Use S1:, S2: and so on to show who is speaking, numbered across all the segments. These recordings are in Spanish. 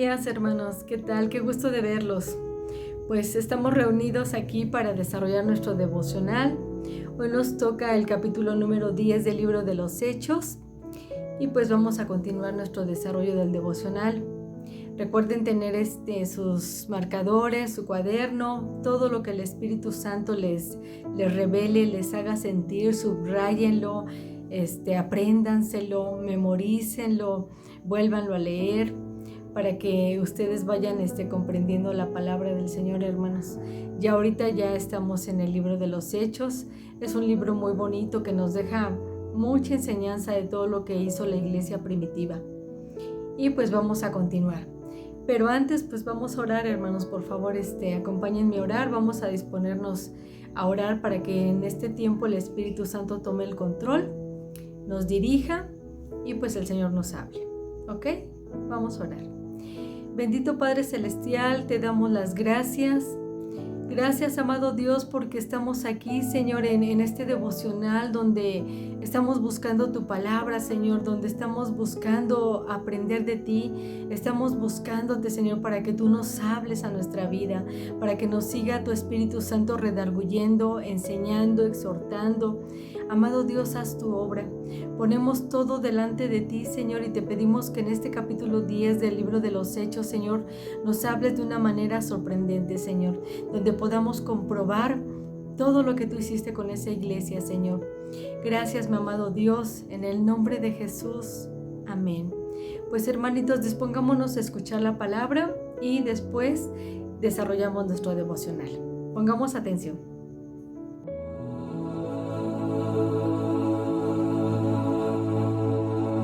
S1: días, hermanos. ¿Qué tal? Qué gusto de verlos. Pues estamos reunidos aquí para desarrollar nuestro devocional. Hoy nos toca el capítulo número 10 del libro de los Hechos y pues vamos a continuar nuestro desarrollo del devocional. Recuerden tener sus marcadores, su cuaderno, todo lo que el Espíritu Santo les revele, les haga sentir, subráyenlo, apréndanselo, memorícenlo, vuélvanlo a leer para que ustedes vayan comprendiendo la palabra del Señor, hermanos. Ya ahorita ya estamos en el libro de los Hechos. Es un libro muy bonito que nos deja mucha enseñanza de todo lo que hizo la iglesia primitiva. Y pues vamos a continuar. Pero antes pues vamos a orar, hermanos, por favor, acompáñenme a orar. Vamos a disponernos a orar para que en este tiempo el Espíritu Santo tome el control, nos dirija y pues el Señor nos hable. ¿Ok? Vamos a orar. Bendito Padre Celestial, te damos las gracias. Gracias, amado Dios, porque estamos aquí, Señor, en este devocional donde estamos buscando tu palabra, Señor, donde estamos buscando aprender de ti. Estamos buscándote, Señor, para que tú nos hables a nuestra vida, para que nos siga tu Espíritu Santo redarguyendo, enseñando, exhortando. Amado Dios, haz tu obra. Ponemos todo delante de ti, Señor, y te pedimos que en este capítulo 10 del libro de los Hechos, Señor, nos hables de una manera sorprendente, Señor, donde podamos comprobar todo lo que tú hiciste con esa iglesia, Señor. Gracias, mi amado Dios, en el nombre de Jesús. Amén. Pues, hermanitos, dispongámonos a escuchar la palabra y después desarrollamos nuestro devocional. Pongamos atención.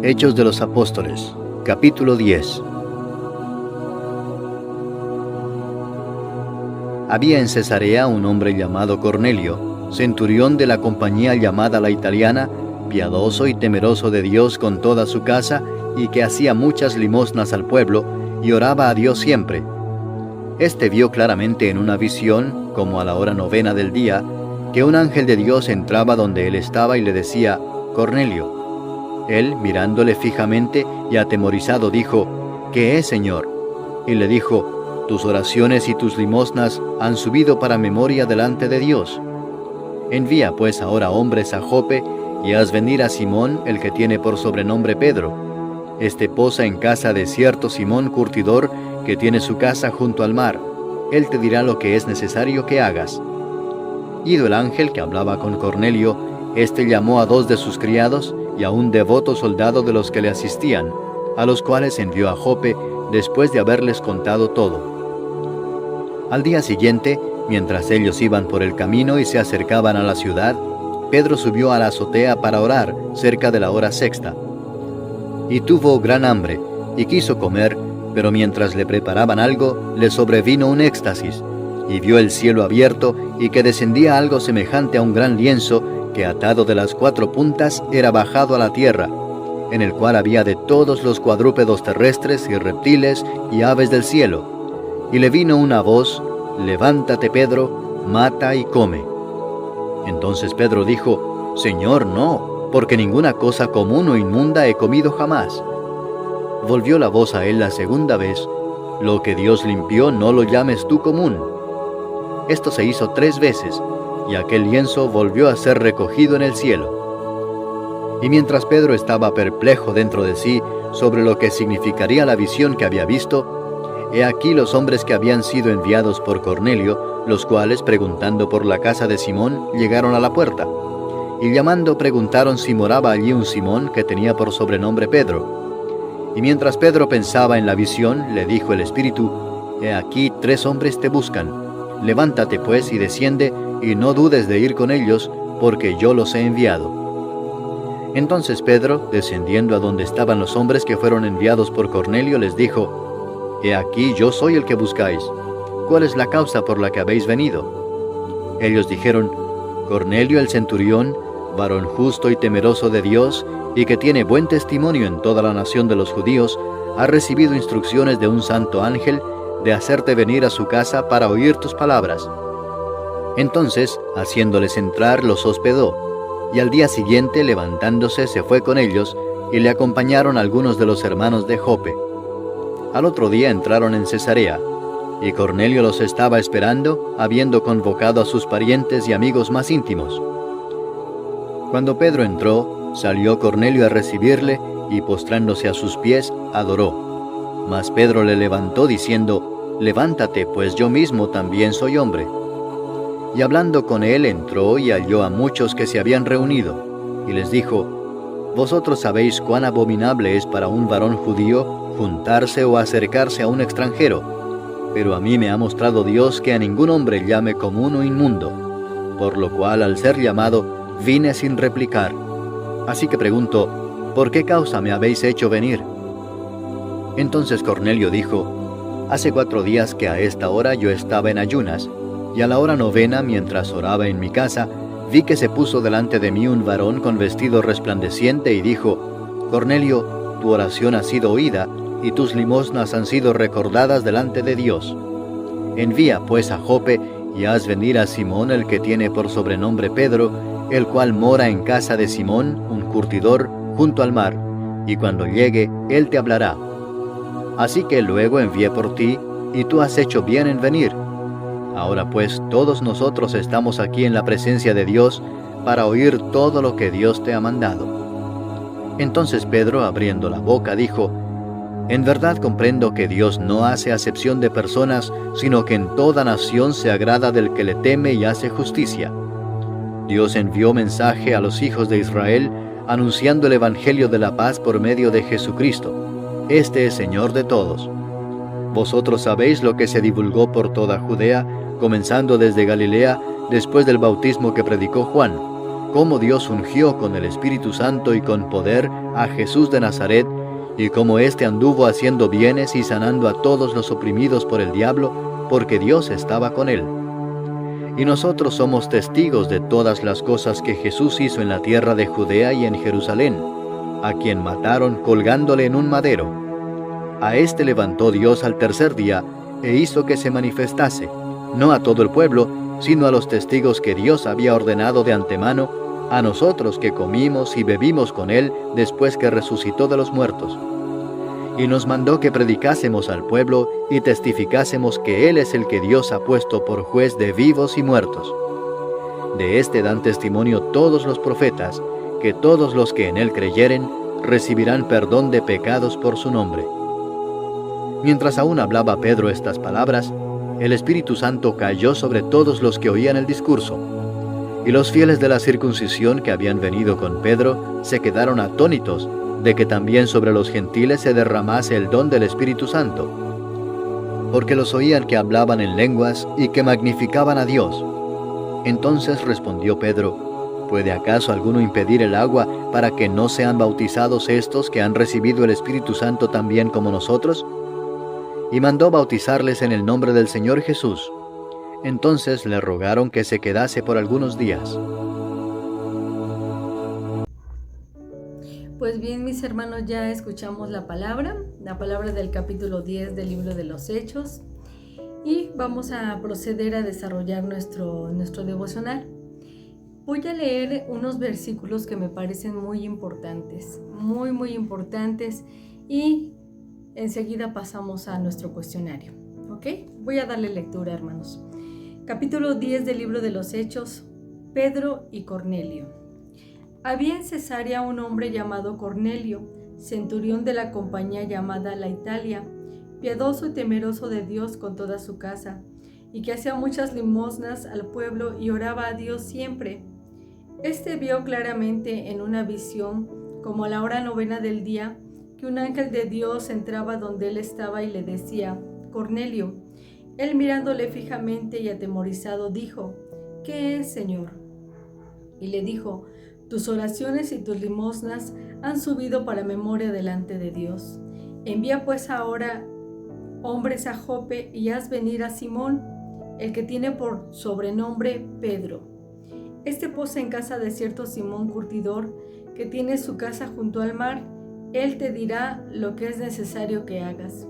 S2: Hechos de los Apóstoles, capítulo 10. Había en Cesarea un hombre llamado Cornelio, centurión de la compañía llamada la Italiana, piadoso y temeroso de Dios con toda su casa, y que hacía muchas limosnas al pueblo, y oraba a Dios siempre. Este vio claramente en una visión, como a la hora 9 del día, que un ángel de Dios entraba donde él estaba y le decía: Cornelio. Él, mirándole fijamente y atemorizado, dijo: ¿Qué es, Señor? Y le dijo: tus oraciones y tus limosnas han subido para memoria delante de Dios. Envía pues ahora hombres a Jope, y haz venir a Simón, el que tiene por sobrenombre Pedro. Este posa en casa de cierto Simón curtidor, que tiene su casa junto al mar. Él te dirá lo que es necesario que hagas. Ido el ángel que hablaba con Cornelio, éste llamó a 2 de sus criados, y a un devoto soldado de los que le asistían, a los cuales envió a Jope después de haberles contado todo. Al día siguiente, mientras ellos iban por el camino y se acercaban a la ciudad, Pedro subió a la azotea para orar cerca de la hora 6. Y tuvo gran hambre, y quiso comer, pero mientras le preparaban algo, le sobrevino un éxtasis, y vio el cielo abierto, y que descendía algo semejante a un gran lienzo, que atado de las 4 puntas era bajado a la tierra, en el cual había de todos los cuadrúpedos terrestres y reptiles y aves del cielo. Y le vino una voz: levántate, Pedro, mata y come. Entonces Pedro dijo: Señor, no, porque ninguna cosa común o inmunda he comido jamás. Volvió la voz a él la segunda vez: lo que Dios limpió no lo llames tú común. Esto se hizo 3 veces, y aquel lienzo volvió a ser recogido en el cielo. Y mientras Pedro estaba perplejo dentro de sí sobre lo que significaría la visión que había visto, he aquí los hombres que habían sido enviados por Cornelio, los cuales, preguntando por la casa de Simón, llegaron a la puerta. Y llamando preguntaron si moraba allí un Simón que tenía por sobrenombre Pedro. Y mientras Pedro pensaba en la visión, le dijo el Espíritu: he aquí 3 hombres te buscan. Levántate pues y desciende, y no dudes de ir con ellos, porque yo los he enviado. Entonces Pedro, descendiendo a donde estaban los hombres que fueron enviados por Cornelio, les dijo: he aquí yo soy el que buscáis. ¿Cuál es la causa por la que habéis venido? Ellos dijeron: Cornelio el centurión, varón justo y temeroso de Dios, y que tiene buen testimonio en toda la nación de los judíos, ha recibido instrucciones de un santo ángel de hacerte venir a su casa para oír tus palabras. Entonces, haciéndoles entrar, los hospedó, y al día siguiente, levantándose, se fue con ellos, y le acompañaron algunos de los hermanos de Jope. Al otro día entraron en Cesarea, y Cornelio los estaba esperando, habiendo convocado a sus parientes y amigos más íntimos. Cuando Pedro entró, salió Cornelio a recibirle, y postrándose a sus pies, adoró. Mas Pedro le levantó diciendo: «Levántate, pues yo mismo también soy hombre». Y hablando con él, entró y halló a muchos que se habían reunido, y les dijo: «Vosotros sabéis cuán abominable es para un varón judío juntarse o acercarse a un extranjero, pero a mí me ha mostrado Dios que a ningún hombre llame común o inmundo, por lo cual al ser llamado vine sin replicar. Así que pregunto: ¿por qué causa me habéis hecho venir?». Entonces Cornelio dijo: «Hace 4 días que a esta hora yo estaba en ayunas, y a la hora 9, mientras oraba en mi casa, vi que se puso delante de mí un varón con vestido resplandeciente y dijo: Cornelio, tu oración ha sido oída, y tus limosnas han sido recordadas delante de Dios. Envía pues a Jope, y haz venir a Simón, el que tiene por sobrenombre Pedro, el cual mora en casa de Simón, un curtidor, junto al mar, y cuando llegue, él te hablará. Así que luego envié por ti, y tú has hecho bien en venir. Ahora pues todos nosotros estamos aquí en la presencia de Dios para oír todo lo que Dios te ha mandado». Entonces Pedro, abriendo la boca, dijo: «En verdad comprendo que Dios no hace acepción de personas, sino que en toda nación se agrada del que le teme y hace justicia. Dios envió mensaje a los hijos de Israel, anunciando el evangelio de la paz por medio de Jesucristo. Este es Señor de todos. Vosotros sabéis lo que se divulgó por toda Judea, comenzando desde Galilea, después del bautismo que predicó Juan, cómo Dios ungió con el Espíritu Santo y con poder a Jesús de Nazaret, y cómo éste anduvo haciendo bienes y sanando a todos los oprimidos por el diablo, porque Dios estaba con él. Y nosotros somos testigos de todas las cosas que Jesús hizo en la tierra de Judea y en Jerusalén, a quien mataron colgándole en un madero. A éste levantó Dios al tercer día, e hizo que se manifestase, no a todo el pueblo, sino a los testigos que Dios había ordenado de antemano, a nosotros que comimos y bebimos con él después que resucitó de los muertos. Y nos mandó que predicásemos al pueblo y testificásemos que él es el que Dios ha puesto por juez de vivos y muertos. De este dan testimonio todos los profetas, que todos los que en él creyeren recibirán perdón de pecados por su nombre». Mientras aún hablaba Pedro estas palabras, el Espíritu Santo cayó sobre todos los que oían el discurso. Y los fieles de la circuncisión que habían venido con Pedro se quedaron atónitos de que también sobre los gentiles se derramase el don del Espíritu Santo, porque los oían que hablaban en lenguas y que magnificaban a Dios. Entonces respondió Pedro: ¿Puede acaso alguno impedir el agua para que no sean bautizados estos que han recibido el Espíritu Santo también como nosotros? Y mandó bautizarles en el nombre del Señor Jesús. Entonces le rogaron que se quedase por algunos días.
S1: Pues bien, mis hermanos, ya escuchamos la palabra del capítulo 10 del libro de los Hechos, y vamos a proceder a desarrollar nuestro devocional. Voy a leer unos versículos que me parecen muy importantes, muy importantes, y enseguida pasamos a nuestro cuestionario, ¿ok? Voy a darle lectura, hermanos. Capítulo 10 del libro de los Hechos, Pedro y Cornelio. Había en Cesarea un hombre llamado Cornelio, centurión de la compañía llamada la Italia, piadoso y temeroso de Dios con toda su casa, y que hacía muchas limosnas al pueblo y oraba a Dios siempre. Este vio claramente en una visión, como a la hora 9 del día, que un ángel de Dios entraba donde él estaba y le decía: Cornelio. Él, mirándole fijamente y atemorizado, dijo: ¿Qué es, Señor? Y le dijo: tus oraciones y tus limosnas han subido para memoria delante de Dios. Envía pues ahora hombres a Jope y haz venir a Simón, el que tiene por sobrenombre Pedro. Este posa en casa de cierto Simón curtidor, que tiene su casa junto al mar. Él te dirá lo que es necesario que hagas.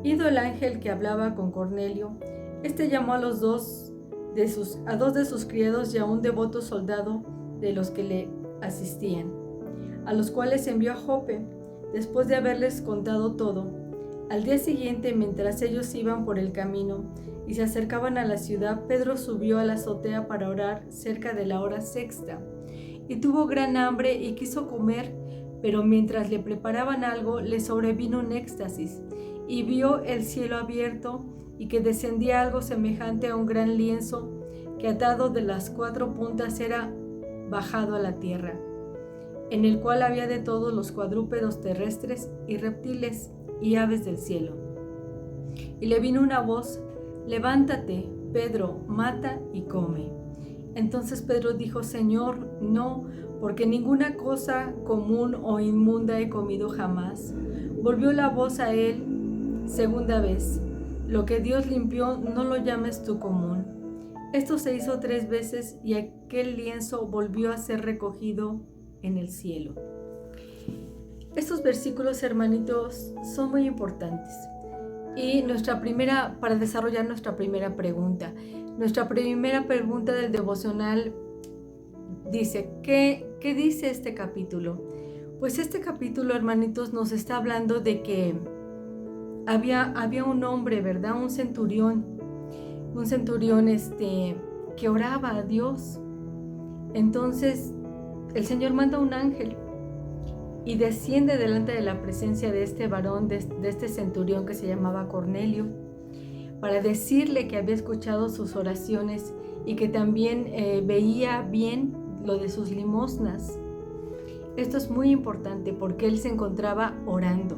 S1: Ido el ángel que hablaba con Cornelio, este llamó a dos de sus criados y a un devoto soldado de los que le asistían, a los cuales envió a Jope, después de haberles contado todo. Al día siguiente, mientras ellos iban por el camino y se acercaban a la ciudad, Pedro subió a la azotea para orar cerca de la hora sexta, y tuvo gran hambre y quiso comer, pero mientras le preparaban algo, le sobrevino un éxtasis, y vio el cielo abierto y que descendía algo semejante a un gran lienzo que atado de las 4 puntas era bajado a la tierra, en el cual había de todos los cuadrúpedos terrestres y reptiles y aves del cielo. Y le vino una voz: levántate, Pedro, mata y come. Entonces Pedro dijo: Señor, no, porque ninguna cosa común o inmunda he comido jamás. Volvió la voz a él segunda vez: lo que Dios limpió, no lo llames tú común. Esto se hizo 3 veces y aquel lienzo volvió a ser recogido en el cielo. Estos versículos, hermanitos, son muy importantes. Y para desarrollar nuestra primera pregunta. Nuestra primera pregunta del devocional dice: ¿qué dice este capítulo? Pues este capítulo, hermanitos, nos está hablando de que había un hombre, ¿verdad? Un centurión que oraba a Dios. Entonces el Señor manda un ángel y desciende delante de la presencia de este varón, de este centurión que se llamaba Cornelio, para decirle que había escuchado sus oraciones y que también veía bien lo de sus limosnas. Esto es muy importante porque él se encontraba orando.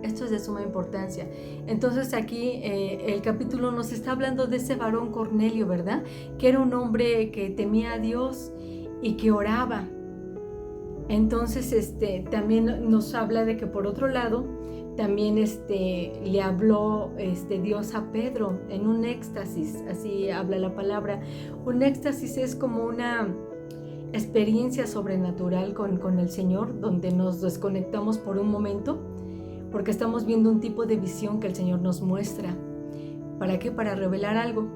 S1: Esto es de suma importancia. Entonces aquí el capítulo nos está hablando de ese varón Cornelio, ¿verdad? Que era un hombre que temía a Dios y que oraba. Entonces también nos habla de que por otro lado también le habló Dios a Pedro en un éxtasis, así habla la palabra. Un éxtasis es como una experiencia sobrenatural con el Señor, donde nos desconectamos por un momento, porque estamos viendo un tipo de visión que el Señor nos muestra. ¿Para qué? Para revelar algo.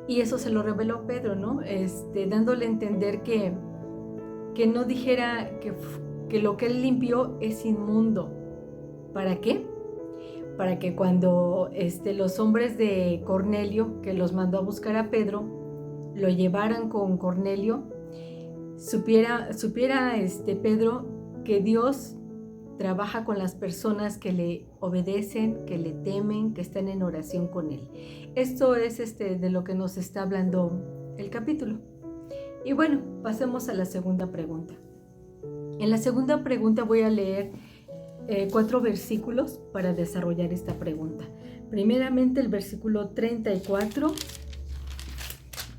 S1: Y eso se lo reveló a Pedro, ¿no? Dándole a entender que no dijera que lo que él limpió es inmundo. ¿Para qué? Para que cuando los hombres de Cornelio, que los mandó a buscar a Pedro, lo llevaran con Cornelio, supiera Pedro que Dios trabaja con las personas que le obedecen, que le temen, que están en oración con Él. Esto es de lo que nos está hablando el capítulo. Y bueno, pasemos a la segunda pregunta. En la segunda pregunta voy a leer 4 versículos para desarrollar esta pregunta. Primeramente el versículo 34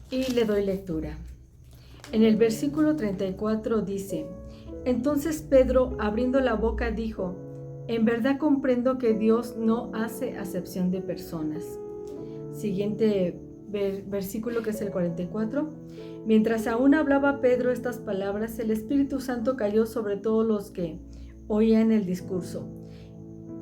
S1: y le doy lectura. En el versículo 34 dice: entonces Pedro, abriendo la boca, dijo: en verdad comprendo que Dios no hace acepción de personas. Siguiente versículo, que es el 44. Mientras aún hablaba Pedro estas palabras, el Espíritu Santo cayó sobre todos los que oían el discurso.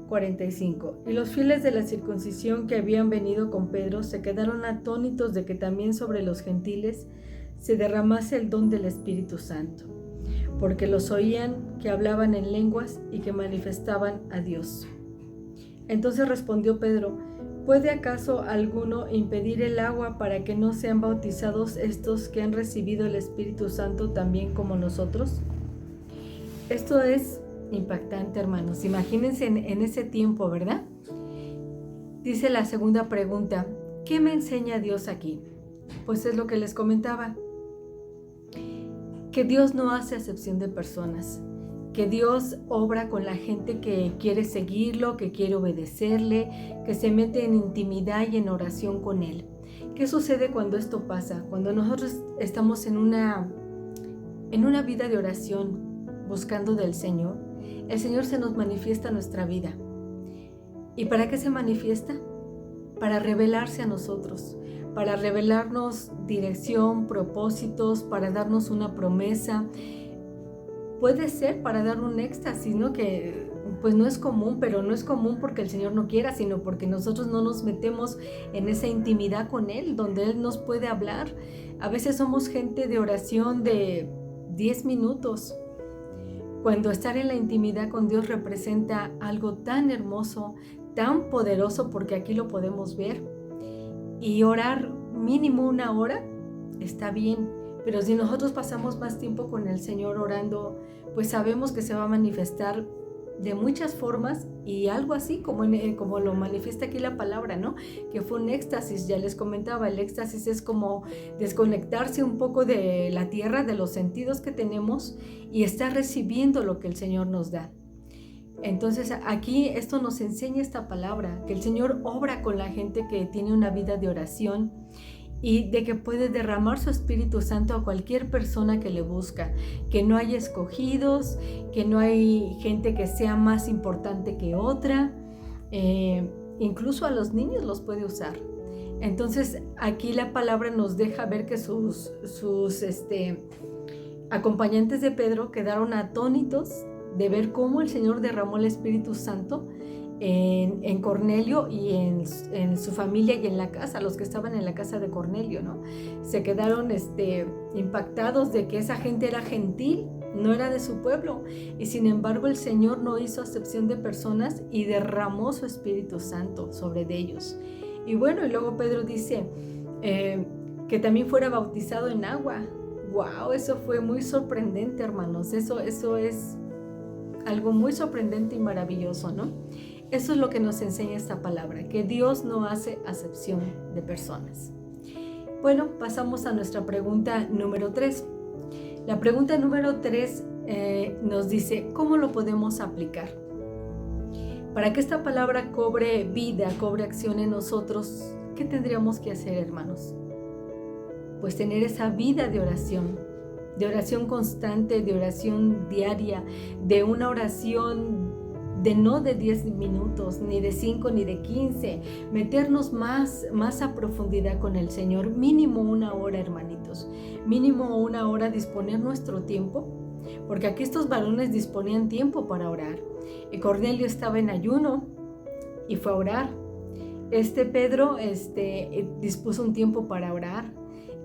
S1: 45. Y los fieles de la circuncisión que habían venido con Pedro se quedaron atónitos de que también sobre los gentiles se derramase el don del Espíritu Santo, porque los oían que hablaban en lenguas y que manifestaban a Dios. Entonces respondió Pedro: ¿puede acaso alguno impedir el agua para que no sean bautizados estos que han recibido el Espíritu Santo también como nosotros? Esto es impactante, hermanos. Imagínense en ese tiempo, ¿verdad? Dice la segunda pregunta: ¿qué me enseña Dios aquí? Pues es lo que les comentaba, que Dios no hace acepción de personas, que Dios obra con la gente que quiere seguirlo, que quiere obedecerle, que se mete en intimidad y en oración con Él. ¿Qué sucede cuando esto pasa? Cuando nosotros estamos en una vida de oración, buscando del Señor, el Señor se nos manifiesta en nuestra vida. ¿Y para qué se manifiesta? Para revelarse a nosotros, para revelarnos dirección, propósitos, para darnos una promesa. Puede ser para dar un éxtasis, ¿no? Que pues no es común, pero no es común porque el Señor no quiera, sino porque nosotros no nos metemos en esa intimidad con Él, donde Él nos puede hablar. A veces somos gente de oración de 10 minutos, cuando estar en la intimidad con Dios representa algo tan hermoso, tan poderoso, porque aquí lo podemos ver, y orar mínimo 1 hora está bien, pero si nosotros pasamos más tiempo con el Señor orando, pues sabemos que se va a manifestar de muchas formas, y algo así como lo manifiesta aquí la palabra, ¿no? Que fue un éxtasis. Ya les comentaba, el éxtasis es como desconectarse un poco de la tierra, de los sentidos que tenemos, y estar recibiendo lo que el Señor nos da. Entonces aquí esto nos enseña esta palabra, que el Señor obra con la gente que tiene una vida de oración, y de que puede derramar su Espíritu Santo a cualquier persona que le busca, que no hay escogidos, que no hay gente que sea más importante que otra, incluso a los niños los puede usar. Entonces aquí la palabra nos deja ver que sus acompañantes de Pedro quedaron atónitos de ver cómo el Señor derramó el Espíritu Santo en Cornelio y en su familia y en la casa, los que estaban en la casa de Cornelio, ¿no? Se quedaron impactados de que esa gente era gentil, no era de su pueblo, y sin embargo el Señor no hizo acepción de personas y derramó su Espíritu Santo sobre ellos. Y bueno, y luego Pedro dice que también fuera bautizado en agua. ¡Wow! Eso fue muy sorprendente, hermanos. Eso es algo muy sorprendente y maravilloso, ¿no? Eso es lo que nos enseña esta palabra, que Dios no hace acepción de personas. Bueno, pasamos a nuestra pregunta número 3. La pregunta número 3 nos dice, ¿cómo lo podemos aplicar? Para que esta palabra cobre vida, cobre acción en nosotros, ¿qué tendríamos que hacer, hermanos? Pues tener esa vida de oración constante, de oración diaria, de una oración no de 10 minutos, ni de 5, ni de 15, meternos más a profundidad con el Señor, mínimo 1 hora, hermanitos, mínimo 1 hora, disponer nuestro tiempo, porque aquí estos varones disponían tiempo para orar. Cornelio estaba en ayuno y fue a orar. Pedro dispuso un tiempo para orar.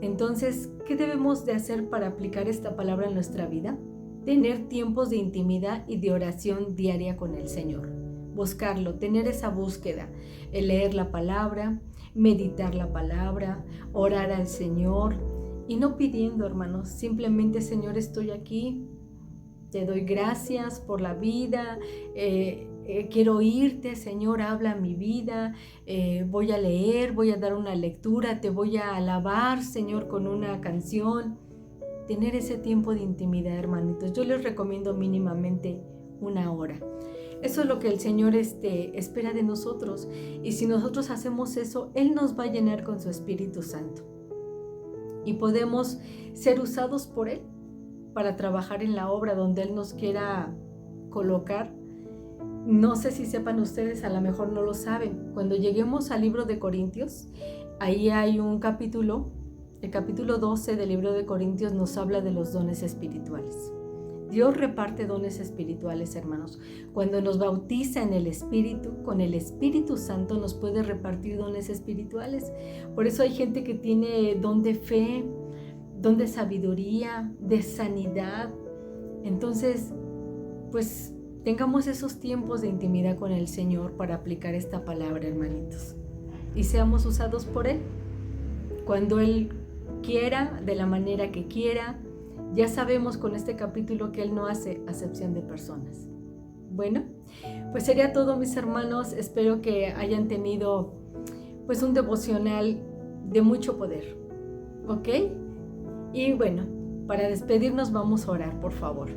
S1: Entonces, ¿qué debemos de hacer para aplicar esta palabra en nuestra vida? Tener tiempos de intimidad y de oración diaria con el Señor. Buscarlo, tener esa búsqueda, el leer la palabra, meditar la palabra, orar al Señor, y no pidiendo, hermanos, simplemente, Señor, estoy aquí, te doy gracias por la vida, quiero oírte, Señor, habla a mi vida, voy a leer, voy a dar una lectura, te voy a alabar, Señor, con una canción. Tener ese tiempo de intimidad, hermanitos. Yo les recomiendo mínimamente 1 hora. Eso es lo que el Señor espera de nosotros. Y si nosotros hacemos eso, Él nos va a llenar con su Espíritu Santo. Y podemos ser usados por Él para trabajar en la obra donde Él nos quiera colocar. No sé si sepan ustedes, a lo mejor no lo saben. Cuando lleguemos al libro de Corintios, ahí hay un capítulo. El capítulo 12 del libro de Corintios nos habla de los dones espirituales. Dios reparte dones espirituales, hermanos. Cuando nos bautiza en el Espíritu, con el Espíritu Santo nos puede repartir dones espirituales. Por eso hay gente que tiene don de fe, don de sabiduría, de sanidad. Entonces, pues tengamos esos tiempos de intimidad con el Señor para aplicar esta palabra, hermanitos. Y seamos usados por Él. Cuando Él quiera, de la manera que quiera. Ya sabemos con este capítulo que Él no hace acepción de personas. Bueno, pues sería todo, mis hermanos. Espero que hayan tenido pues un devocional de mucho poder, ¿ok? Y bueno, para despedirnos vamos a orar, por favor.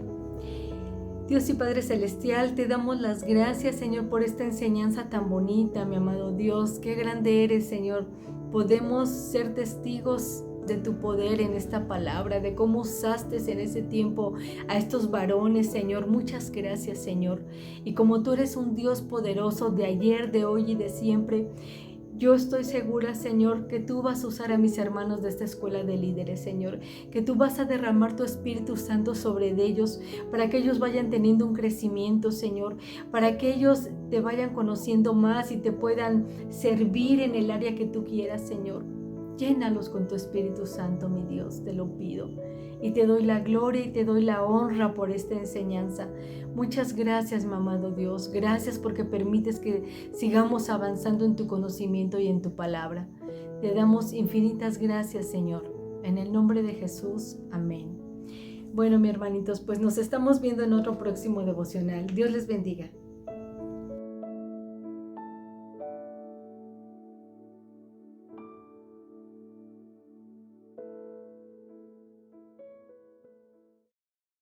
S1: Dios y Padre Celestial, te damos las gracias, Señor, por esta enseñanza tan bonita, mi amado Dios. Qué grande eres, Señor. Podemos ser testigos de tu poder en esta palabra, de cómo usaste en ese tiempo a estos varones, Señor. Muchas gracias, Señor. Y como tú eres un Dios poderoso de ayer, de hoy y de siempre, yo estoy segura, Señor, que tú vas a usar a mis hermanos de esta escuela de líderes, Señor, que tú vas a derramar tu Espíritu Santo sobre ellos, para que ellos vayan teniendo un crecimiento, Señor, para que ellos te vayan conociendo más y te puedan servir en el área que tú quieras, Señor. Llénalos con tu Espíritu Santo, mi Dios, te lo pido. Y te doy la gloria y te doy la honra por esta enseñanza. Muchas gracias, mi amado Dios. Gracias porque permites que sigamos avanzando en tu conocimiento y en tu palabra. Te damos infinitas gracias, Señor. En el nombre de Jesús, amén. Bueno, mis hermanitos, pues nos estamos viendo en otro próximo devocional. Dios les bendiga.